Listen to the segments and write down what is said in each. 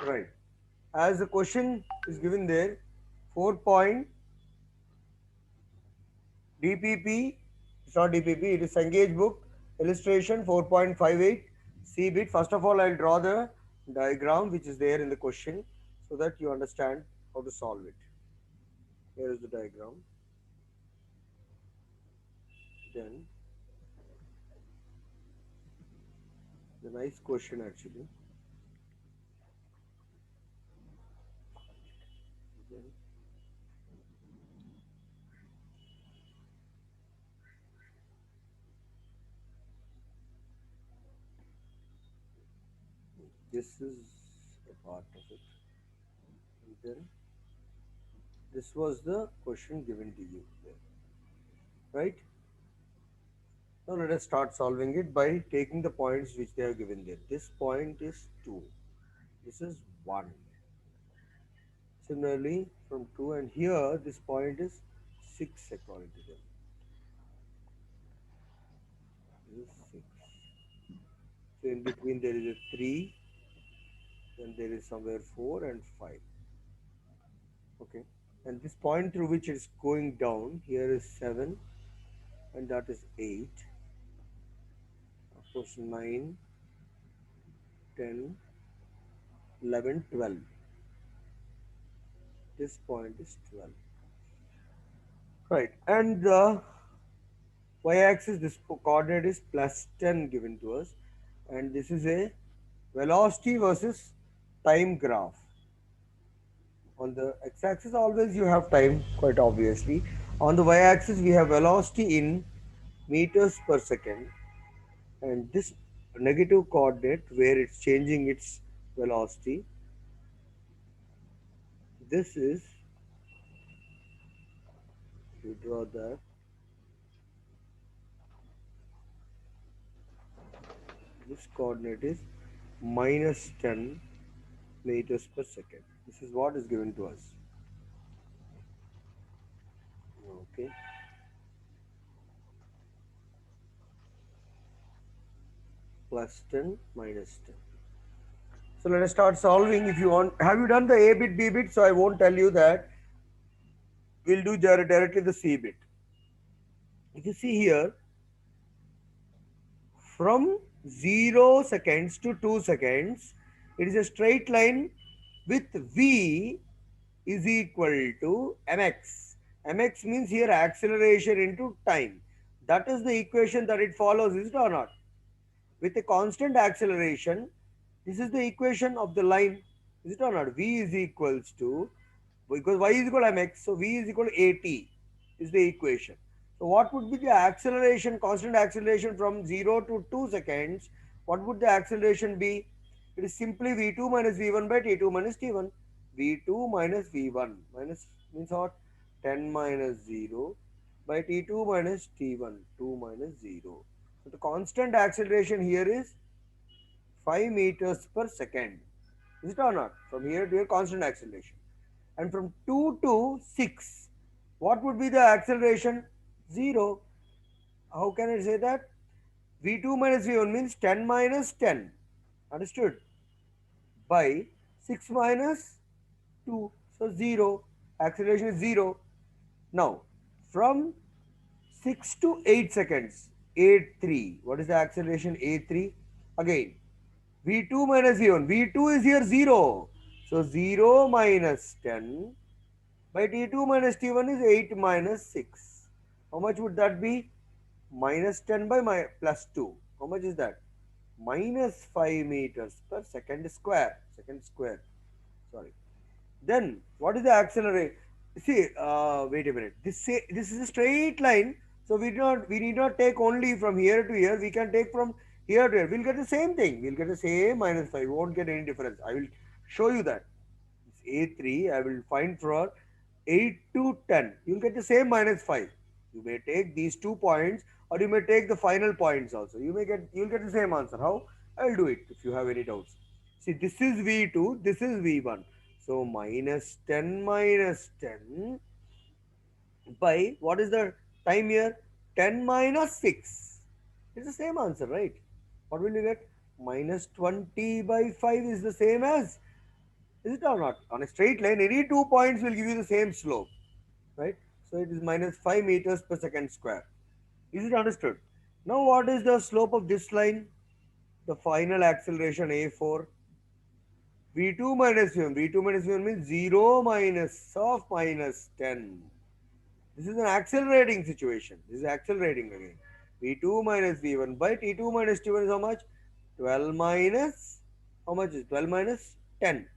Right. As the question is given there, 4 point DPP, it's not DPP, it is Engage book, illustration 4.58, C bit. First of all, I'll draw the diagram which is there in the question so that you understand how to solve it. Here is the diagram. Then, the nice question actually. Then, this is a part of it. And then, this was the question given to you there. Right? Now let us start solving it by taking the points which they have given there. This point is 2. This is 1. Similarly, from 2 and here this point is 6 according to them. This is 6. So in between there is a 3, then there is somewhere 4 and 5. Okay. And this point through which it's going down, here is 7 and that is 8. Of course 9, 10, 11, 12. This point is 12. Right. And the y-axis, this coordinate is plus 10 given to us, and this is a velocity versus time graph. On the x-axis always you have time, quite obviously. On the y-axis we have velocity in meters per second, and this negative coordinate where it's changing its velocity, this is, you draw that, this coordinate is minus 10 meters per second. This is what is given to us. Okay. Plus 10 minus 10. So let us start solving. If you want, have you done the A bit, B bit? So I won't tell you that. We'll do directly the C bit. If you see here, from 0 seconds to 2 seconds, it is a straight line with V is equal to mx. Mx means here acceleration into time. That is the equation that it follows, is it or not? With a constant acceleration, this is the equation of the line, is it or not? V is equals to, because y is equal to mx, so V is equal to at is the equation. So what would be the acceleration, constant acceleration from 0 to 2 seconds? What would the acceleration be? It is simply v2 minus v1 by t2 minus t1. v2 minus v1 minus means what? 10 minus 0 by t2 minus t1, 2 minus 0. So the constant acceleration here is 5 meters per second. Is it or not? From here to here, constant acceleration. And from 2 to 6, what would be the acceleration? 0. How can I say that? V2 minus V1 means 10 minus 10. Understood? By 6 minus 2. So 0. Acceleration is 0. Now, from 6 to 8 seconds, 8 3. What is the acceleration? A3. Again, V2 minus V1. V2 is here 0. So 0 minus 10 by T2 minus T1 is 8 minus 6. How much would that be? Minus 10 by plus 2. How much is that? Minus 5 meters per second square. Second square. Sorry. Then what is the acceleration? See, wait a minute. This is a straight line. So we need not take only from here to here. We can take from here to here. We'll get the same thing. We'll get the same minus 5. We won't get any difference. I will show you that. It's A3. I will find for 8 to 10. You'll get the same minus 5. You may take these 2 points or you may take the final points also. You'll get the same answer. How? I'll do it if you have any doubts. See, this is V2, this is V1. So minus 10 minus 10 by, what is the time here? 10 minus 6. It's the same answer, right? What will you get? Minus 20 by 5 is the same as Is it or not? On a straight line, any 2 points will give you the same slope, right? So it is minus 5 meters per second square. Is it understood? Now what is the slope of this line? The final acceleration a4, v2 minus v1. v2 minus v1 means 0 minus of minus 10. This is an accelerating situation. This is accelerating again. v2 minus v1 by t2 minus t1 is how much? 12 minus, how much is 12 minus 10?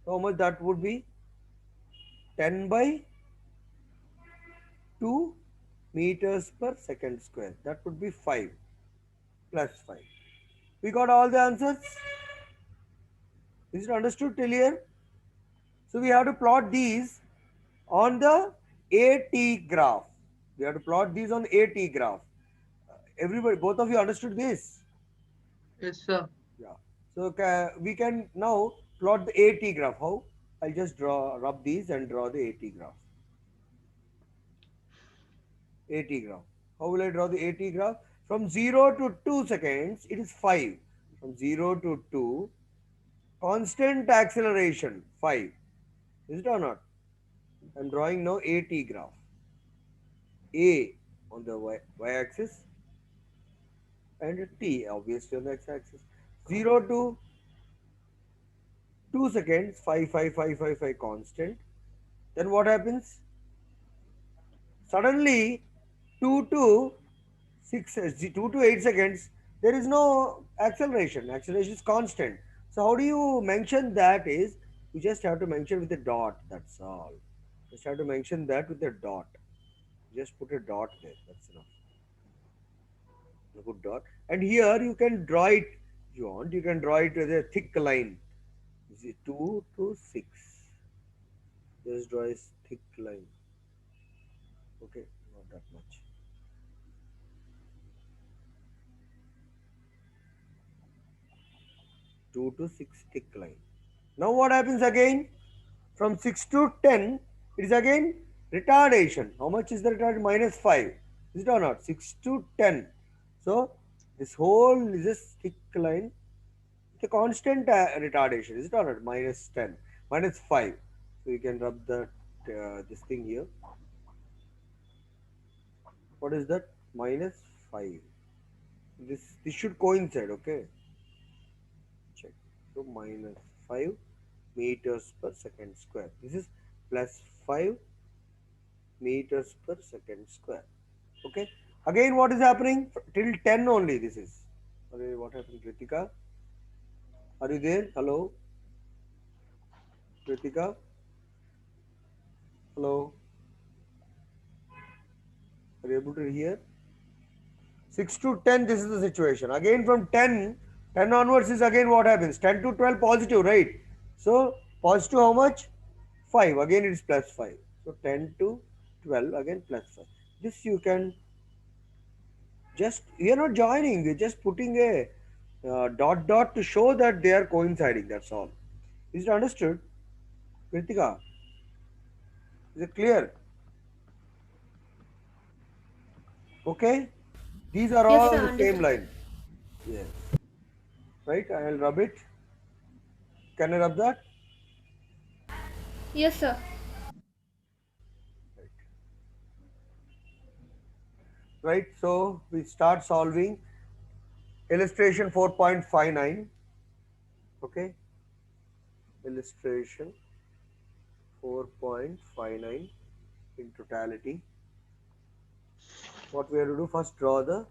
So how much that would be? 10 by 2 meters per second square. That would be 5 plus 5. We got all the answers. Is it understood till here? So we have to plot these on the AT graph. We have to plot these on AT graph. Everybody, both of you understood this? Yes, sir. Yeah. So we can now plot the AT graph. How? I'll just rub these and draw the AT graph. AT graph. How will I draw the AT graph? From 0 to 2 seconds, it is 5. From 0 to 2, constant acceleration 5. Is it or not? I'm drawing now AT graph. A on the y-axis and T obviously on the x-axis. 0 to 2 seconds, 5, 5, 5, 5, 5 constant. Then what happens? Suddenly 2 to 6, 2 to 8 seconds, there is no acceleration. Acceleration is constant. So how do you mention that is, you just have to mention with a dot, that's all. Just have to mention that with a dot. Just put a dot there, that's enough. A good dot. And here you can draw it, if you want, you can draw it with a thick line. Is it 2 to 6? Just draw a thick line. Okay, not that much. 2 to 6 thick line. Now what happens again? From 6 to 10, it is again retardation. How much is the retardation? Minus 5. Is it or not? 6 to 10. So this whole is a thick line. It's a constant retardation. Is it or not? Minus 10. Minus 5. So you can rub that this thing here. What is that? Minus 5. This should coincide, okay? Check. So minus 5 meters per second square. This is plus 5 meters per second square. Okay. Again, what is happening? Till 10 only this is. Sorry, what happened, Kritika? Are you there? Hello? Kritika? Hello? Are you able to hear? 6 to 10, this is the situation. Again from 10, 10 onwards is again what happens? 10 to 12 positive, right? So, positive how much? 5. Again it is plus 5. So, 10 to 12, again plus 5. This you can just, you are not joining, you're just putting a dot dot to show that they are coinciding, that's all. Is it understood? Kritika, is it clear? Okay? These are Yes, all sir, on the same understood. line. Yes. Right? I'll rub it. Can I rub that? Yes, sir. Right. Right. So we start solving illustration 4.59. Okay. Illustration 4.59 in totality. What we have to do first, draw the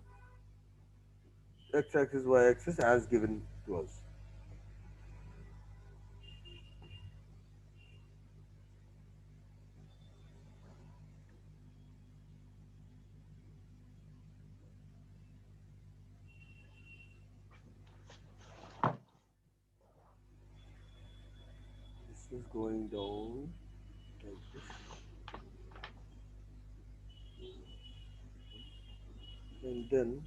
x-axis, y-axis as given to us. This is going down like this, and then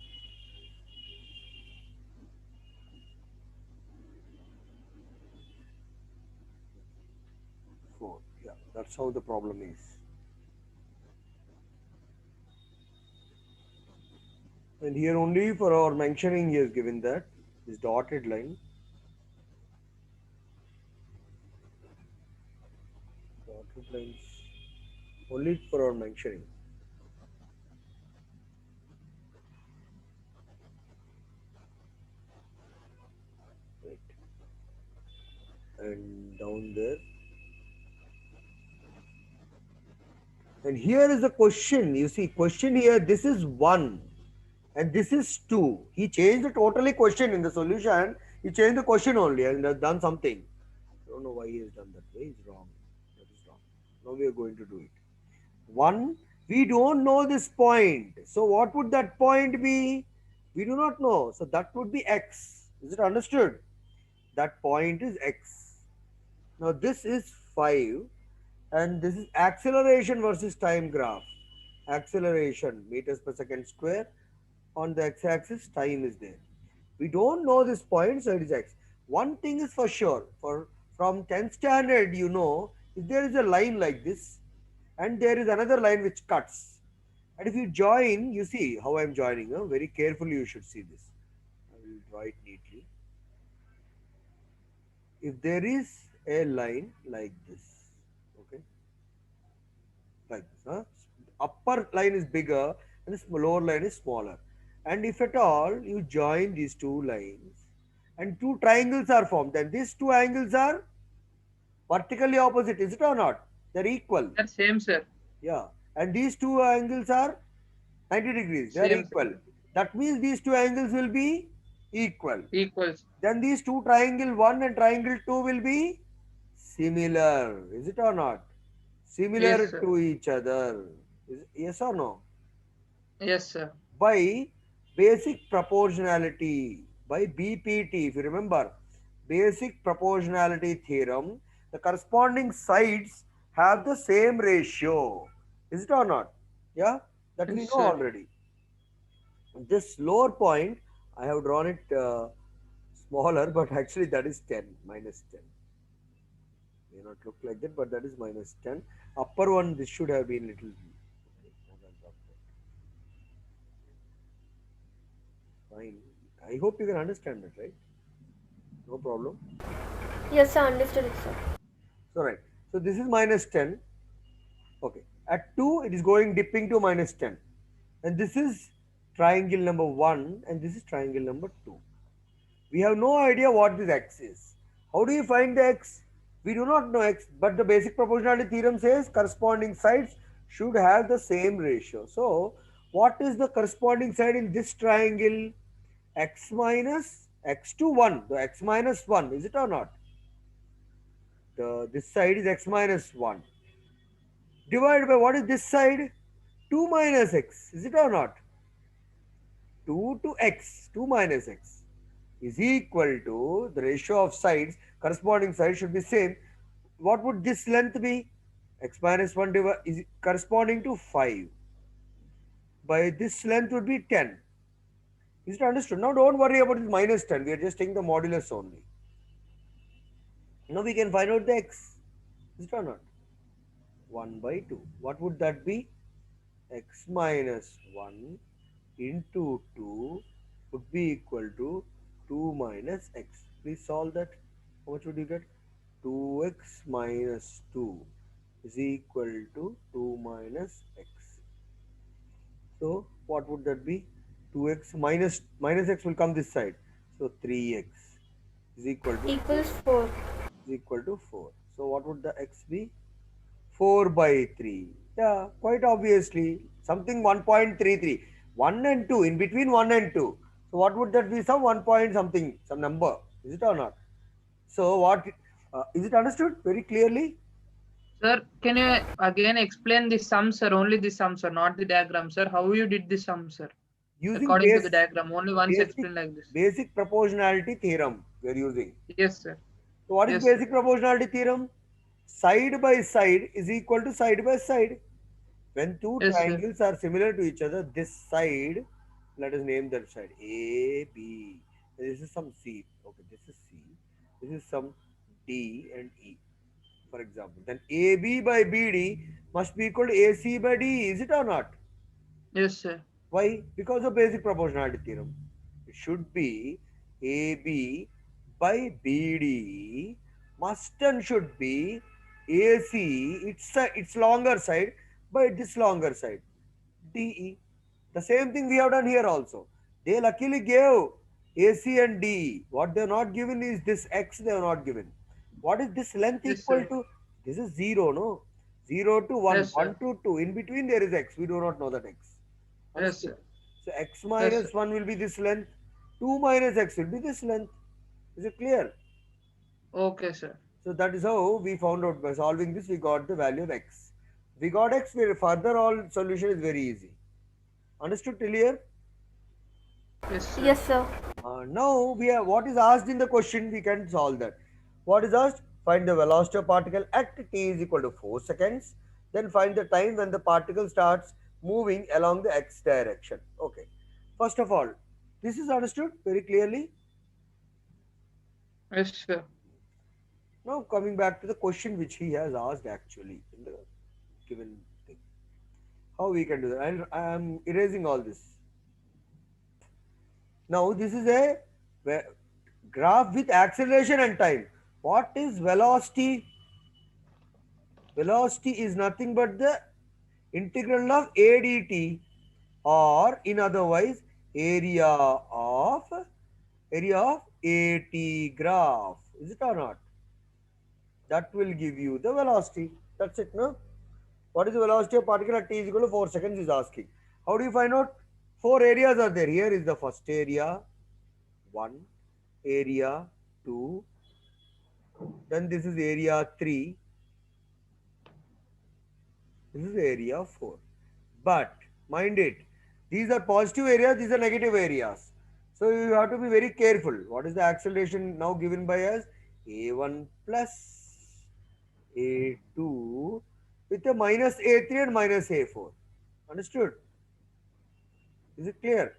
4. Yeah, that's how the problem is. And here only for our mentioning, he has given that this dotted line. Two planes. Only for our mentioning. Right. And down there. And here is the question. You see, question here, this is 1 and this is 2. He changed the totally question in the solution. He changed the question only and has done something. I don't know why he has done that way. It's wrong. That is wrong. Now we are going to do it. 1, we don't know this point. So what would that point be? We do not know. So that would be x. Is it understood? That point is x. Now this is 5 and this is acceleration versus time graph. Acceleration meters per second square, on the x-axis time is there. We don't know this point, so it is x. One thing is for sure, for from 10th standard, you know, if there is a line like this and there is another line which cuts, and if you join, you see how I am joining, very carefully you should see this. I will draw it neatly. If there is a line like this, okay, like this, upper line is bigger and the lower line is smaller, and if at all you join these two lines and two triangles are formed, then these two angles are vertically opposite, is it or not? They're equal. Sir, same, sir. Yeah, and these two angles are 90 degrees, they are Same, sir. equal. That means these two angles will be equal. Equals. Then these two, triangle 1 and triangle 2, will be similar, is it or not? Similar Yes, sir. to each other. Yes or no? Yes, sir. By basic proportionality, by BPT, if you remember, basic proportionality theorem, the corresponding sides have the same ratio. Is it or not? Yeah, that we Yes, know sir. already. This lower point, I have drawn it smaller, but actually that is 10, minus 10. May not look like that, but that is minus 10. Upper one, this should have been little. Okay, fine. I hope you can understand that, right? No problem. Yes, sir, understood it, sir. So right. So this is minus 10. Okay. At 2, it is going dipping to minus 10. And this is triangle number 1 and this is triangle number 2. We have no idea what this x is. How do you find the x? We do not know x, but the basic proportionality theorem says corresponding sides should have the same ratio. So what is the corresponding side in this triangle? X minus x to 1. The x minus 1, is it or not? This side is x minus 1. Divided by what is this side? 2 minus x. Is it or not? 2 to x. 2 minus x is equal to the ratio of sides. Corresponding sides should be same. What would this length be? X minus 1 is corresponding to 5. By this length would be 10. Is it understood? Now don't worry about this minus 10. We are just taking the modulus only. Now we can find out the x. Is it or not? 1 by 2. What would that be? X minus 1 into 2 would be equal to 2 minus x. Please solve that. How much would you get? 2x minus 2 is equal to 2 minus x. So what would that be? 2x minus x will come this side. So 3x is equal to Equals 4. 4. So what would the x be? 4 by 3. Yeah, quite obviously. Something 1.33. 1 and 2, in between 1 and 2. So what would that be? Some 1 point something, some number. Is it or not? So what, is it understood very clearly? Sir, can you again explain the sum, sir? Only the sum, sir, not the diagram, sir. How you did the sum, sir? Using According to the diagram, only once basic explain like this. basic proportionality theorem we are using. Yes, sir. So what is Yes, sir. basic proportionality theorem? Side by side is equal to side by side. When two Yes, sir. triangles are similar to each other, this side, let us name that side A, B. This is some C. Okay, this is C. This is some D and E, for example. Then AB by BD must be equal to AC by D. Is it or not? Yes, sir. Why? Because of basic proportionality theorem. It should be AB by BD must and should be AC, it's longer side by this longer side. DE. The same thing we have done here also. They luckily gave AC and DE. What they have not given is this X they have not given. What is this length Yes, equal sir. to? This is 0, no? 0 to 1, Yes, 1 sir. to 2. In between there is X. We do not know that X. Yes, Understood? sir. So X Yes, sir. minus 1 will be this length. 2 minus X will be this length. Is it clear? Okay, sir. So that is how we found out by solving this we got the value of X. We got X, further all solution is very easy. Understood till here? Yes, sir. Yes, sir. Now we have what is asked in the question, we can solve that. What is asked? Find the velocity of particle at t is equal to 4 seconds. Then find the time when the particle starts moving along the x direction. Okay. First of all, this is understood very clearly. Yes, sir. Now coming back to the question which he has asked actually in the given thing. How we can do that? I am erasing all this. Now this is a graph with acceleration and time. What is velocity? Velocity is nothing but the integral of a dt, or in otherwise area of at graph. Is it or not? That will give you the velocity. That's it, no? What is the velocity of particle at t is equal to 4 seconds is asking. How do you find out? Four areas are there. Here is the first area, 1, area 2, then this is area 3, this is area 4. But mind it, these are positive areas, these are negative areas. So you have to be very careful. What is the acceleration now given by us? A1 plus A2 with a minus A3 and minus A4. Understood? Is it clear?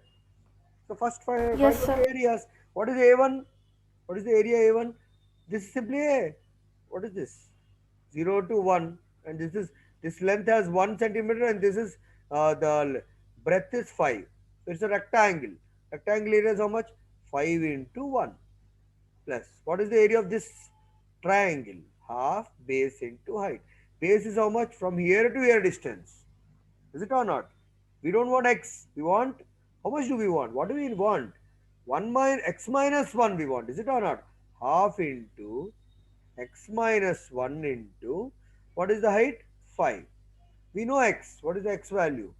So first find Yes, out sir. the areas. What is A1? What is the area A1? This is simply A. What is this? 0 to 1, and this length has 1 centimeter, and this is the breadth is 5. So it's a rectangle. Rectangle area is how much? 5 into 1 plus. What is the area of this triangle? Half base into height. Base is how much? From here to here distance. Is it or not? We don't want x. We want, how much do we want? What do we want? 1 minus x minus 1 we want. Is it or not? Half into x minus 1 into, what is the height? 5. We know x. What is the x value?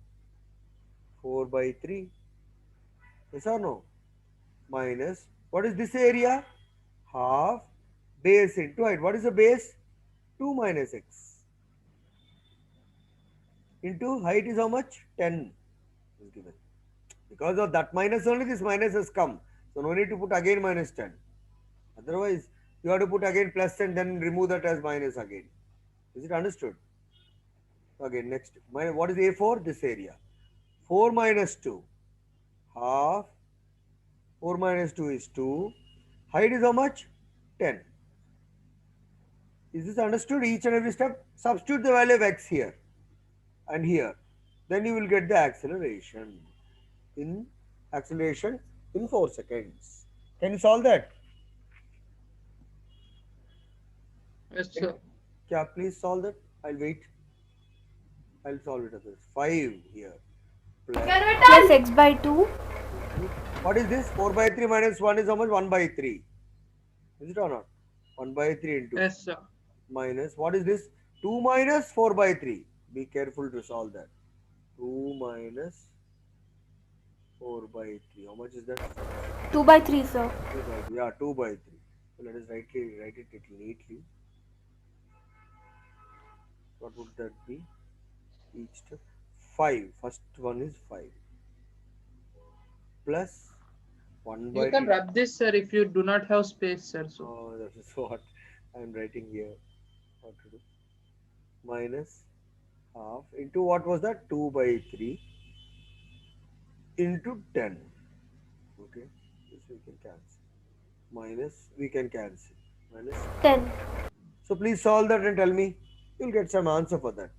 4 by 3. Yes or no? Minus, what is this area? Half base into height. What is the base? 2 minus x into height is how much? 10 is given. Because of that minus only this minus has come. So no need to put again minus 10. Otherwise, you have to put again plus and then remove that as minus again. Is it understood? Again, next. What is A4? This area. 4 minus 2. Half. 4 minus 2 is 2. Height is how much? 10. Is this understood? Each and every step. Substitute the value of x here and here. Then you will get the acceleration. In acceleration in 4 seconds. Can you solve that? Yes, sir. Yeah, please solve that. I'll wait. I'll solve it others. 5 here. Plus. Plus x by 2. What is this? 4 by 3 minus 1 is how much? 1 by 3. Is it or not? 1 by 3 into Yes, sir. minus. What is this? 2 minus 4 by 3. Be careful to solve that. 2 minus 4 by 3. How much is that? 2 by 3, sir. 2 by 3. So let us write it little neatly. What would that be? Each step. 5. First one is 5. Plus 1 You by can rub this, sir, if you do not have space, sir. So oh, that is what I am writing here. What to do? Minus half into what was that? 2 by 3 into 10. Okay, this we can cancel. Minus, we can cancel. Minus. 10. So please solve that and tell me. You'll get some answer for that.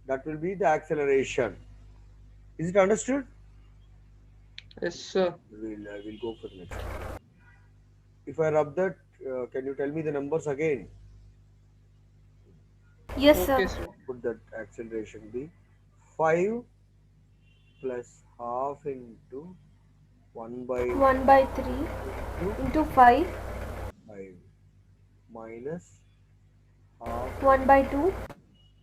That will be the acceleration. Is it understood? yes, sir. I will go for the next. If I rub that, can you tell me the numbers again? Yes, Okay, sir. sir. Put that acceleration be 5 plus half into 1 by 1 by 3 into into 5. 5 minus half 1 by 2.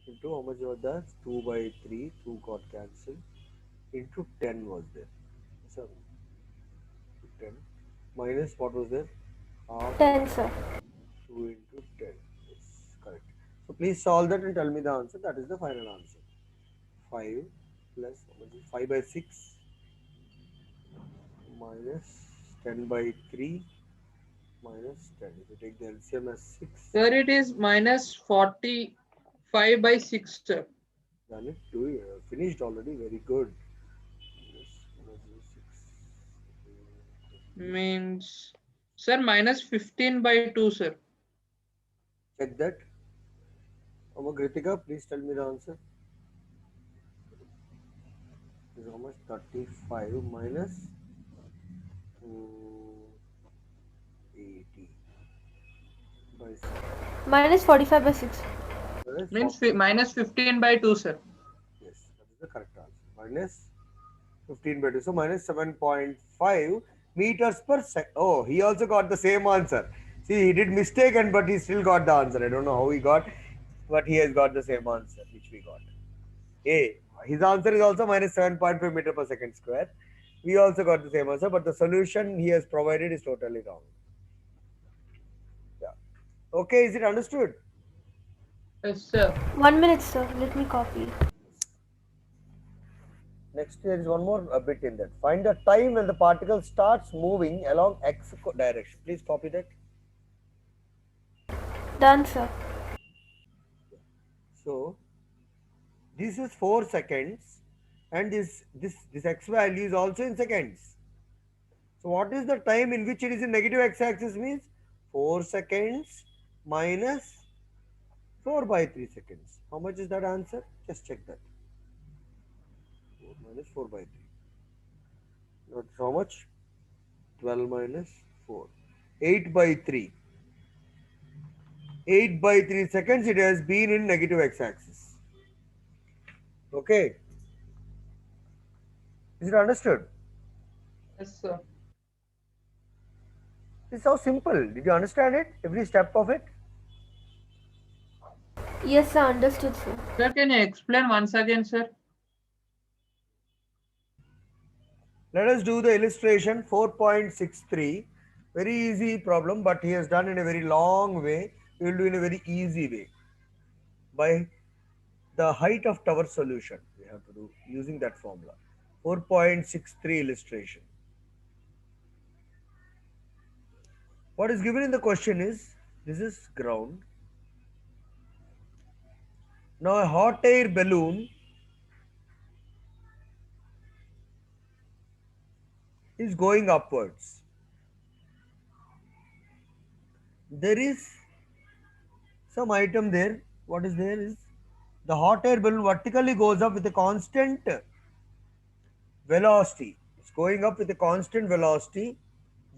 into how much was that? 2 by 3, 2 got cancelled, into 10 was there. So 10 minus what was there? Half 10, into sir. 2 into 10. Yes, correct. So please solve that and tell me the answer. That is the final answer. 5 plus how much is 5 by 6 minus 10 by 3 minus 10. If you take the LCM as 6, Sir, it is minus 45 by 6, sir. done it. Do it. Finished already. Very good. Yes, minus 6. Means, sir, minus 15 by 2, sir. Check that. Kritika, please tell me the answer. Is how much? 35 minus 280 by 6. Minus 45 by 6. Minus Means 40. minus 15 by 2, sir. Yes, that is the correct answer. Minus 15 by 2. So minus 7.5 meters per second. Oh, he also got the same answer. See, he did mistake and but he still got the answer. I don't know how he got, but he has got the same answer which we got. A. His answer is also minus 7.5 meter per second square. We also got the same answer, but the solution he has provided is totally wrong. Yeah. Okay, is it understood? Yes, sir. 1 minute, sir. Let me copy. Next, there is one more bit in that. Find the time when the particle starts moving along x direction. Please copy that. Done, sir. So this is 4 seconds, and this x value is also in seconds. So what is the time in which it is in negative x-axis means 4 seconds minus 4 by 3 seconds. How much is that answer? Just check that. 4 minus 4 by 3. Not how much? 12 minus 4. 8 by 3. 8 by 3 seconds it has been in negative x-axis. Okay. Is it understood? Yes, sir. This is how simple. Did you understand it? Every step of it? Yes, sir. Understood, sir. Sir, can you explain once again, sir? Let us do the illustration 4.63. Very easy problem, but he has done in a very long way. We will do in a very easy way. By the height of tower solution, we have to do using that formula. 4.63 illustration. What is given in the question is, this is ground. Now a hot air balloon is going upwards. There is some item there. What is there is the hot air balloon vertically goes up with a constant velocity. It's going up with a constant velocity.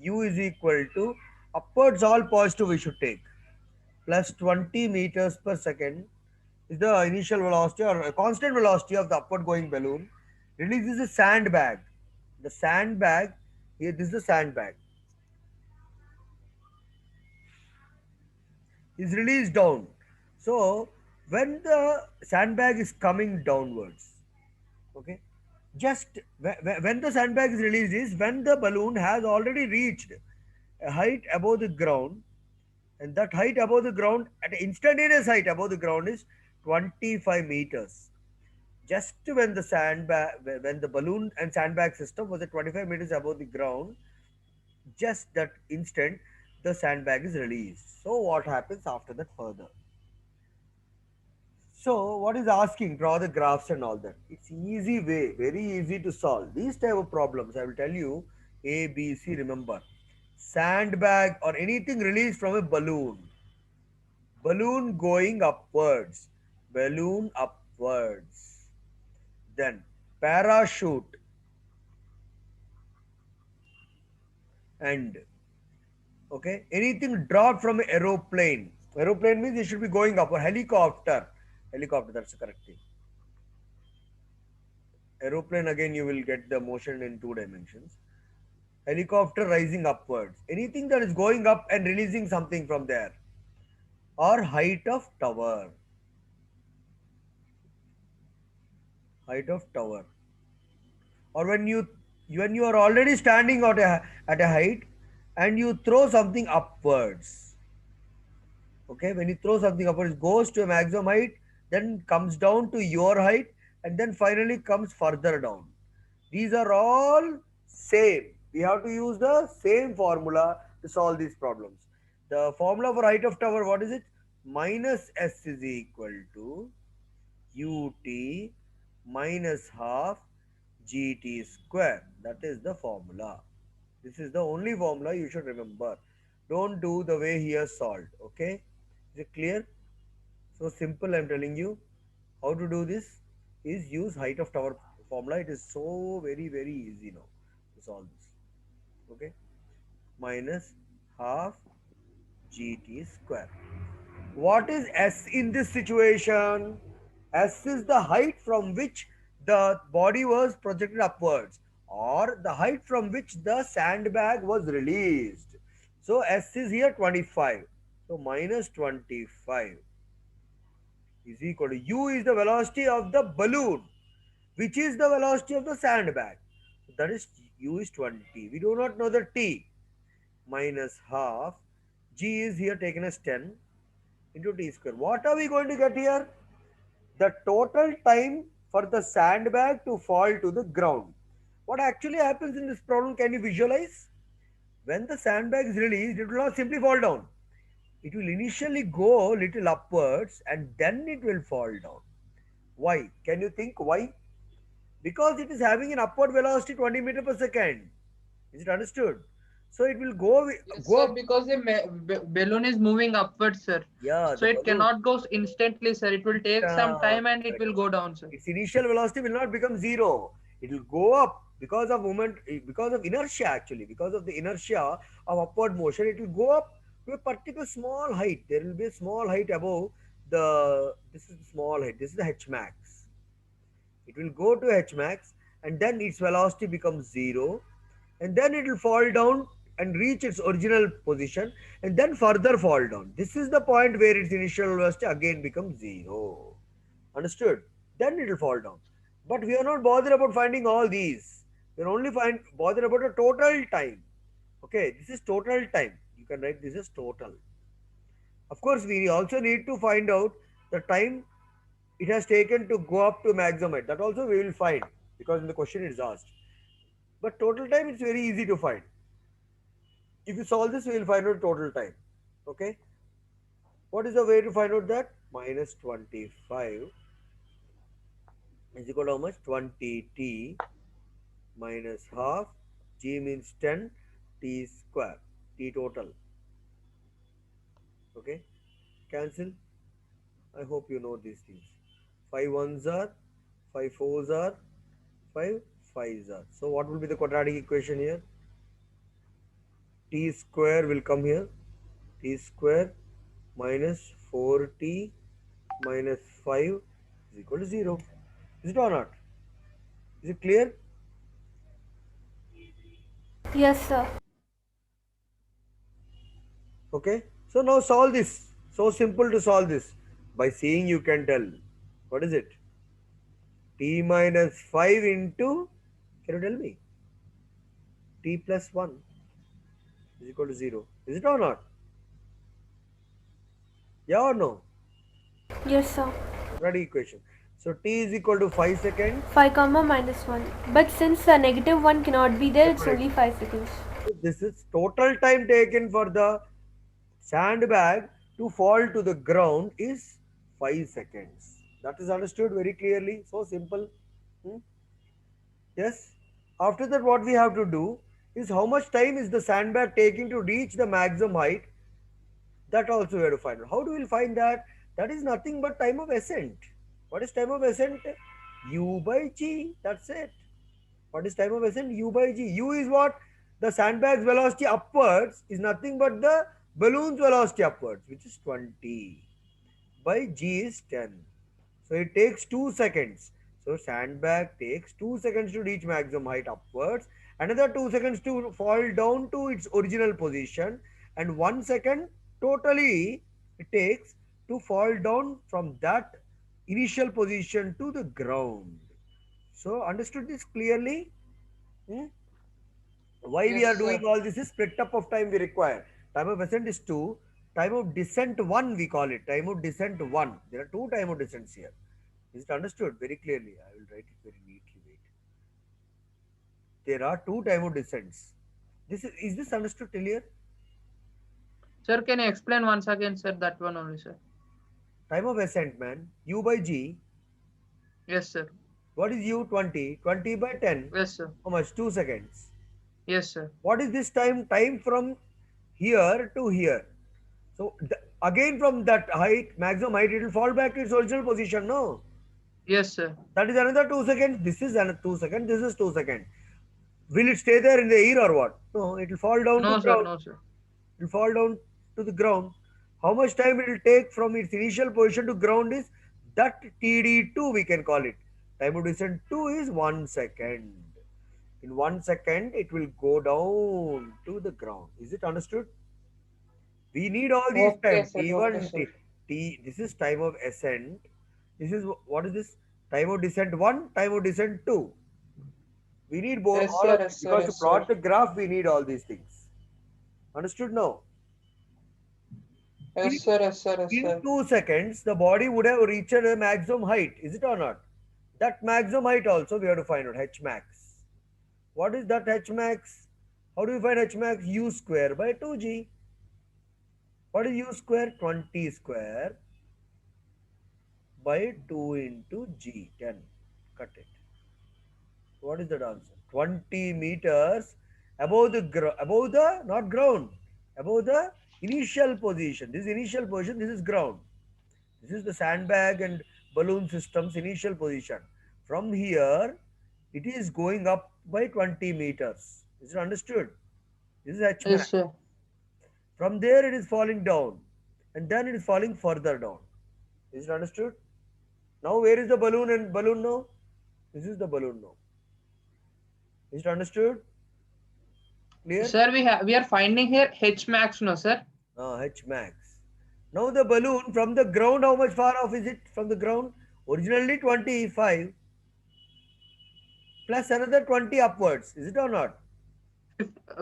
U is equal to upwards all positive we should take plus 20 meters per second is the initial velocity or a constant velocity of the upward going balloon. Releases a sandbag. The sandbag here, this is the sandbag, is released down. So when the sandbag is coming downwards, okay, just when the sandbag is released is when the balloon has already reached a height above the ground, and that height above the ground at an instantaneous height above the ground is 25 meters. Just when the sandbag, when the balloon and sandbag system was at 25 meters above the ground, just that instant the sandbag is released. So what happens after that further? So what is asking? Draw the graphs and all that. It's easy way, very easy to solve. These type of problems, I will tell you, A, B, C, remember. Sandbag or anything released from a balloon. Balloon going upwards. Balloon upwards. Then parachute and okay, anything dropped from an aeroplane. Aeroplane means it should be going up or helicopter. Helicopter, that's the correct thing. Aeroplane, again, you will get the motion in 2 dimensions. Helicopter rising upwards. Anything that is going up and releasing something from there. Or height of tower. Height of tower. Or when you are already standing at a height and you throw something upwards. Okay, when you throw something upwards, it goes to a maximum height, then comes down to your height, and then finally comes further down. These are all same. We have to use the same formula to solve these problems. The formula for height of tower, what is it? Minus S is equal to ut minus half gt square. That is the formula. This is the only formula you should remember. Don't do the way he has solved. Okay? Is it clear? So simple, I'm telling you. How to do this is use height of tower formula. It is so very easy now to solve this. Okay? Minus half gt square. What is S in this situation? S is the height from which the body was projected upwards, or the height from which the sandbag was released. So S is here 25. So minus 25 is equal to U is the velocity of the balloon, which is the velocity of the sandbag. So that is U is 20. We do not know the T. Minus half. G is here taken as 10 into T square. What are we going to get here? The total time for the sandbag to fall to the ground. What actually happens in this problem, can you visualize? When the sandbag is released, it will not simply fall down. It will initially go little upwards and then it will fall down. Why? Can you think why? Because it is having an upward velocity 20 meter per second. Is it understood? So it will Yes, go sir, up. because the balloon is moving upwards, sir. Yeah, So the it balloon. cannot go instantly, sir. It will take some time and it Correct. will go down, sir. Its initial velocity will not become zero. It will go up because of moment, because of inertia actually, because of the inertia of upward motion. It will go up to a particular small height. There will be a small height above the. This is the small height. This is the h max. It will go to h max, and then its velocity becomes zero, and then it will fall down and reach its original position, and then further fall down. This is the point where its initial velocity again becomes zero. Understood? Then it will fall down. But we are not bothered about finding all these. We are only bothered about the total time. Okay, this is total time. You can write this as total. Of course, we also need to find out the time it has taken to go up to maximum height. That also we will find because in the question it is asked. But total time it's very easy to find. If you solve this, we will find out total time. Okay. What is the way to find out that? Minus 25 is equal to how much? 20t minus half. G means 10. T square. T total. Okay. Cancel. I hope you know these things. 5 ones are, 5 fours are, 5 fives are. So what will be the quadratic equation here? T square will come here. T square minus 4t minus 5 is equal to 0. Is it or not? Is it clear? Yes, sir. Okay. So now solve this. So simple to solve this. By seeing you can tell. What is it? T minus 5 into, can you tell me? T plus 1 is equal to 0. Is it or not? Yeah or no? Yes, sir. Quadratic equation. So T is equal to 5 seconds. 5 comma minus 1. But since the negative 1 cannot be there, it's only 5 seconds. This is total time taken for the sandbag to fall to the ground is 5 seconds. That is understood very clearly. So simple. Hmm? Yes. After that, what we have to do is how much time is the sandbag taking to reach the maximum height. That also we have to find out. How do we find that? That is nothing but time of ascent. What is time of ascent? U by G. That's it. What is time of ascent? U by G. U is what? The sandbag's velocity upwards is nothing but the balloon's velocity upwards, which is 20. By G is 10. So it takes 2 seconds. So sandbag takes 2 seconds to reach maximum height upwards, another 2 seconds to fall down to its original position, and 1 second totally it takes to fall down from that initial position to the ground. So understood this clearly? Hmm? Why we Yes, are sir. doing all this is split up of time we require. Time of ascent is 2, time of descent 1 we call it. Time of descent 1. There are 2 time of descents here. Is it understood very clearly? I will write it very neatly. Wait. There are 2 time of descents. Is this understood clear? Sir, can you explain once again, sir? That one only, sir. Time of ascent, man. U by G. Yes, sir. What is U? 20. 20 by 10. Yes, sir. How much? 2 seconds. Yes, sir. What is this time? Time from here to here. So again from that height, maximum height, it will fall back to its original position, no? Yes, sir. That is another 2 seconds. This is another 2 seconds. This is 2 seconds. Will it stay there in the air or what? No, it will fall down to No, sir. ground. No, sir. It will fall down to the ground. How much time it will take from its initial position to ground is that TD2 we can call it. Time of descent 2 is 1 second. In 1 second it will go down to the ground. Is it understood? We need all these Okay, time. sir. Okay, T1, sir. this is time of ascent. This is what is this? Time of descent 1, time of descent 2. We need both, Yes, all sir. of it Yes, sir. because to Yes, sir. plot the graph we need all these things. Understood now? Yes, sir. Yes, sir. Yes, In sir. 2 seconds, the body would have reached a maximum height. Is it or not? That maximum height also we have to find out. H max. What is that H max? How do we find H max? U square by 2G. What is U square? 20 square by 2 into G. 10. Cut it. What is that answer? 20 meters above above the not ground, above the initial position. This is initial position. This is ground. This is the sandbag and balloon system's initial position. From here, it is going up by 20 meters. Is it understood? This is H Yes, max. sir. From there, it is falling down, and then it is falling further down. Is it understood? Now, where is the balloon and balloon now? This is the balloon now. Is it understood? Clear? Sir, we are finding here H max, no, sir. H max. Now the balloon from the ground, how much far off is it from the ground? Originally 25 plus another 20 upwards. Is it or not?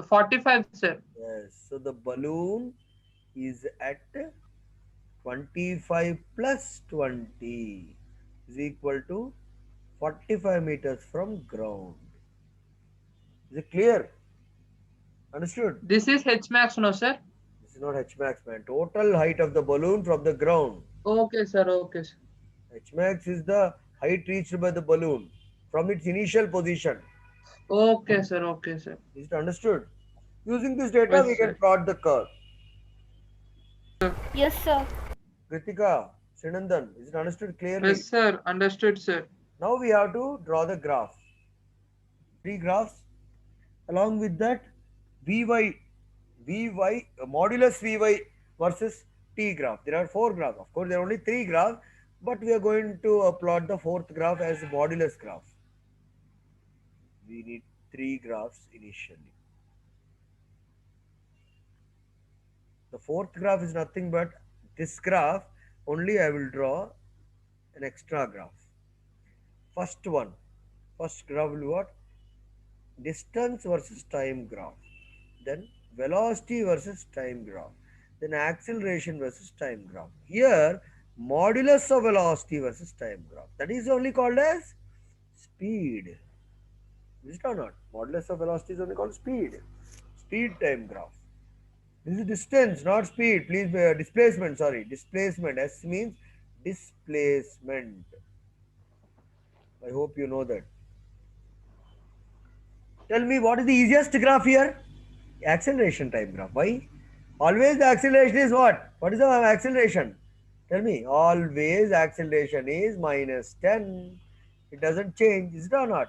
45, sir. Yes. So the balloon is at 25 plus 20 is equal to 45 meters from ground. Is it clear? Understood? This is H max, no, sir. This is not H max, man. Total height of the balloon from the ground. Okay, sir. Okay, sir. H max is the height reached by the balloon from its initial position. Okay, sir. Okay, sir. Is it understood? Using this data, Yes, we can sir. plot the curve. Yes, sir. Kritika, Srinandan, is it understood clearly? Yes, sir. Understood, sir. Now we have to draw the graph. 3 graphs. Along with that, modulus Vy versus T graph. There are 4 graphs. Of course, there are only 3 graphs, but we are going to plot the 4th graph as modulus graph. We need 3 graphs initially. The 4th graph is nothing but this graph, only I will draw an extra graph. First graph will be what? Distance versus time graph. Then velocity versus time graph. Then acceleration versus time graph. Here, modulus of velocity versus time graph. That is only called as speed. Is it or not? Modulus of velocity is only called speed. Speed time graph. This is distance, not speed. Please, displacement, sorry. Displacement. S means displacement. I hope you know that. Tell me, what is the easiest graph here? Acceleration time graph. Why? Always the acceleration is what? What is the acceleration? Tell me. Always acceleration is minus 10. It doesn't change. Is it or not?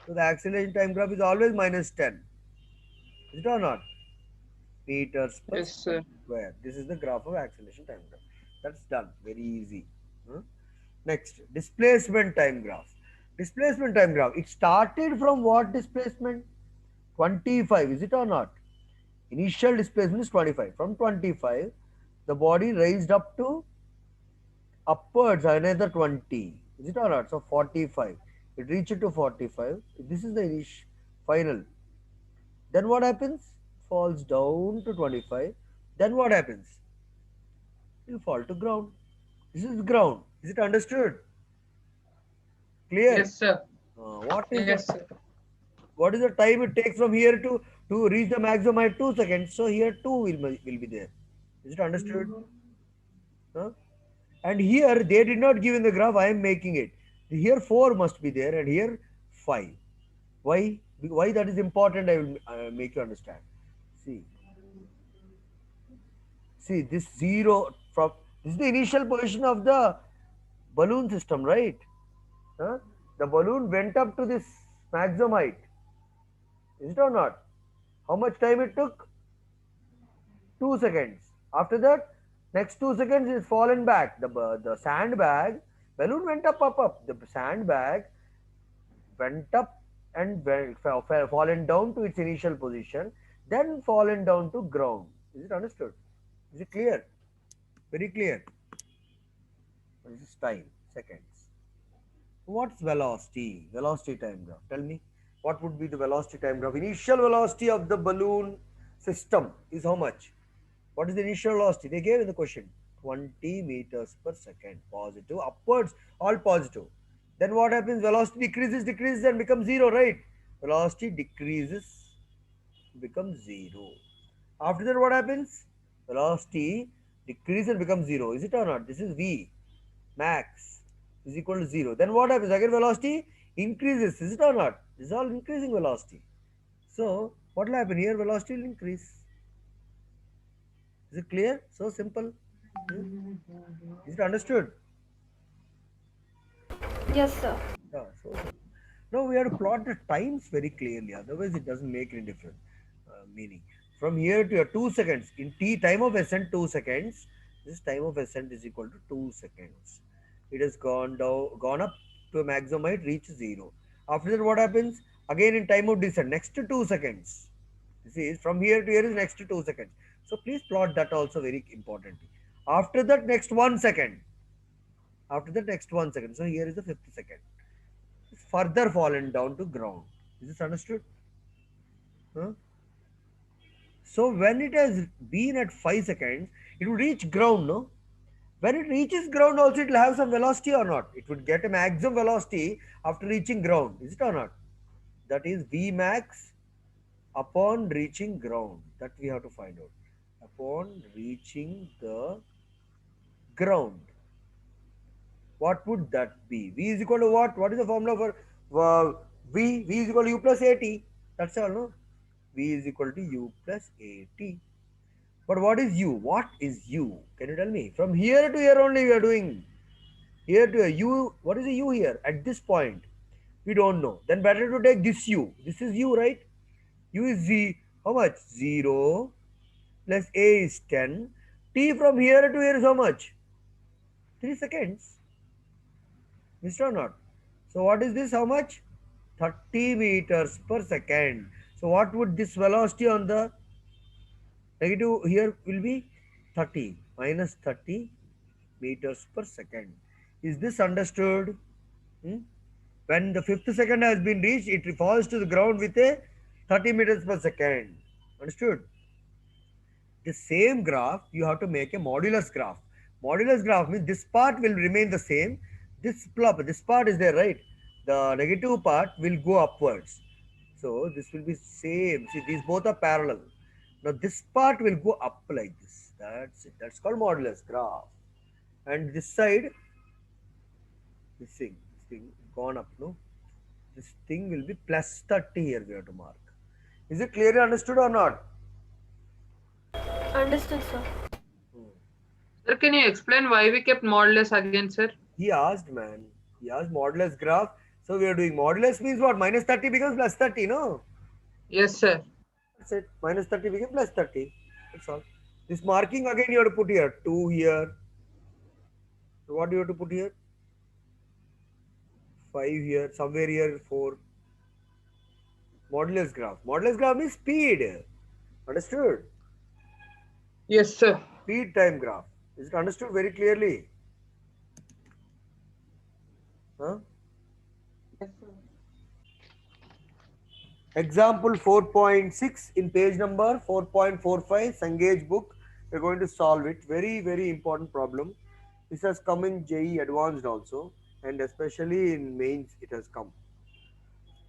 So the acceleration time graph is always minus 10. Is it or not? Meters per Yes, sir. second square. This is the graph of acceleration time graph. That's done. Very easy. Huh? Next, displacement time graph. Displacement time graph. It started from what displacement? 25, is it or not? Initial displacement is 25. From 25, the body raised up to upwards another 20. Is it or not? So 45. It reached to 45. This is the initial final. Then what happens? Falls down to 25. Then what happens? It will fall to ground. This is ground. Is it understood? Clear? Yes, sir. Yes, sir. What is the time it takes from here to reach the maximum height? 2 seconds. So here 2 will be there. Is it understood? Huh? And here they did not give in the graph. I am making it. Here 4 must be there, and here 5. Why? Why that is important? I will make you understand. See, this 0 from this is the initial position of the balloon system, right? Huh? The balloon went up to this maximum height. Is it or not? How much time it took? 2 seconds. After that, next 2 seconds is fallen back. The sandbag balloon went up. The sandbag went up and fallen down to its initial position, then fallen down to ground. Is it understood? Is it clear? Very clear. This is time, seconds. What's velocity? Velocity time graph. Tell me, what would be the velocity time graph? Initial velocity of the balloon system is how much? What is the initial velocity? They gave in the question 20 meters per second. Positive, upwards, all positive. Then what happens? Velocity decreases and becomes 0, right? Velocity decreases, becomes 0. After that, what happens? Velocity decreases and becomes 0. Is it or not? This is V max is equal to 0. Then what happens? Again, velocity increases. Is it or not? This is all increasing velocity. So, what will happen here? Velocity will increase. Is it clear? So simple. Is it understood? Yes, sir. Yeah, so now we have to plot the times very clearly, otherwise it doesn't make any difference meaning. From here to here, 2 seconds. In t time of ascent 2 seconds, this time of ascent is equal to 2 seconds. It has gone up to a maximum height, reach 0. After that, what happens? Again in time of descent, next to 2 seconds. This is from here to here is next to 2 seconds. So please plot that also very importantly. After that, next 1 second. After that, next 1 second. So here is the 5th second. It's further fallen down to ground. Is this understood? Huh? So when it has been at 5 seconds, it will reach ground, no? When it reaches ground also, it will have some velocity or not? It would get a maximum velocity after reaching ground. Is it or not? That is V max upon reaching ground. That we have to find out. Upon reaching the ground. What would that be? V is equal to what? What is the formula for V? V is equal to U plus AT. That's all, no? V is equal to U plus AT. But what is U? What is U? Can you tell me? From here to here only we are doing. Here to here. U, what is the U here? At this point, we don't know. Then better to take this U. This is U, right? U is Z. How much? 0 plus A is 10. T from here to here is how much? 3 seconds. Mr. or not? So what is this? How much? 30 meters per second. So what would this velocity on the negative here will be? 30 minus 30 meters per second. Is this understood? When the 5th second has been reached, it falls to the ground with a 30 meters per second. Understood? The same graph, you have to make a modulus graph. Modulus graph means this part will remain the same. This part is there, right? The negative part will go upwards. So this will be same. See, these both are parallel. Now this part will go up like this. That's it. That's called modulus graph. And this side, this thing gone up, no? This thing will be plus 30 here we have to mark. Is it clearly understood or not? Understood, sir. Sir, can you explain why we kept modulus again, sir? He asked, man. He asked modulus graph. So we are doing modulus means what? Minus 30 becomes plus 30, no? Yes, sir. That's it. Minus 30 becomes plus 30. That's all. This marking again you have to put here. 2 here. So what do you have to put here? 5 here, somewhere here 4. Modulus graph. Modulus graph means speed. Understood? Yes, sir. Speed time graph. Is it understood very clearly? Huh? Example 4.6 in page number 4.45, Sangage book. We're going to solve it. Very, very important problem. This has come in JE advanced also, and especially in mains it has come.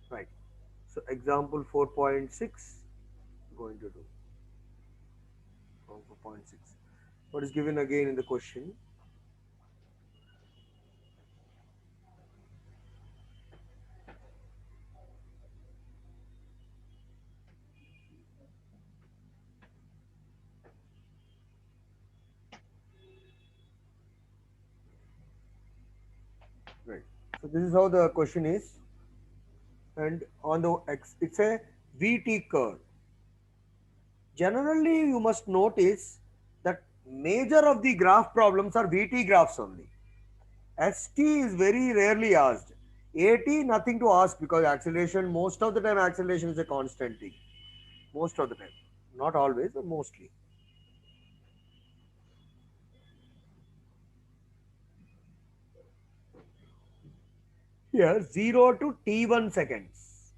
Right. So example 4.6, going to do 4.6. What is given again in the question? Right. So this is how the question is, and on the X, it's a VT curve. Generally, you must notice that major of the graph problems are VT graphs only. ST is very rarely asked. AT nothing to ask because acceleration, most of the time acceleration is a constant thing. Most of the time. Not always, but mostly. Here 0 to t1 seconds.